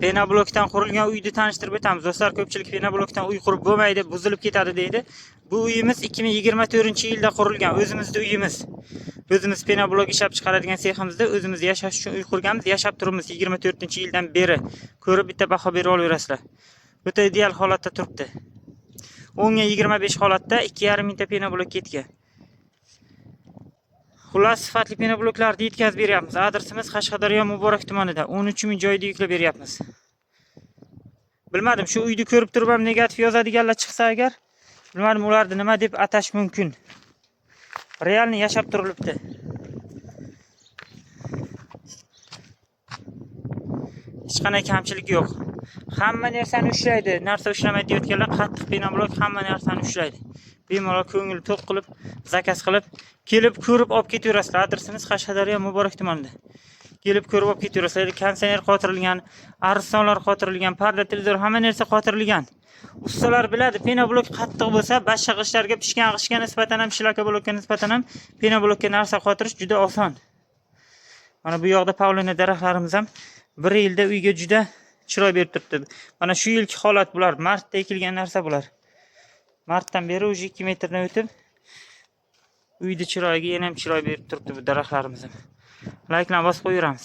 Penoblokdan qurilgan uyni tanishtirib o'tamiz. Do'stlar, ko'pchilik penoblokdan uy qurib bo'lmaydi, buzilib ketadi deydi. Bu uyimiz 2024-yilda qurilgan o'zimizning uyimiz. O'zimiz penoblok ishlab chiqaradigan seximizda o'zimiz yashash uchun uy qurganmiz, yashab turibmiz 24-yildan beri. Ko'rib bitta baho bera olaverasizlar. O'ta ideal holatda turibdi. 10 ga 25 holatda 2,5 mingta penoblok ketgan. Xullas, sifatli penobloklarni yetkazib beryapmiz. Adresimiz Qashqadaryo Muborak tumanida 13 ming joyda yuklab beryapmiz. Bilmadim, shu uyni ko'rib turib ham negativ yozadiganlar chiqsa agar, bilmadim ularni nima deb atash mumkin. Realni yashab turilibdi. Hech qanday kamchilik yo'q. Hamma narsani ushlaydi. Narsa ushlamaydi deyotganlar qattiq penoblok hamma narsani ushlaydi. Bemalol ko'ngil to'q qilib, zakaz qilib, kelib ko'rib olib ketaverasizlar. Adresimiz Qashqadaryo Muborak tumanida. Kelib ko'rib olib ketaverasizlar. Konditsioner qotirilgan, arzonlar qotirilgan, parda, televizor, hamma narsa qotirilgan. Ustalar biladi, penoblok qattiq bo'lsa, boshqa g'ishtlarga pishgan g'ishtga nisbatan ham, shlaka blokka nisbatan ham penoblokka narsa qotirish juda oson. Mana bu yoqda Paulina daraxtlarimiz ham 1 yilda uyga juda chiroy berib turibdi. Mana shu yilki holat bular, martda ekilgan narsa bular. Martdan beri уже 2 metrdan o'tib uyda chiroyga yana ham chiroy berib turibdi bu daraxtlarimiz ham. Layklarni bosib qo'yamiz.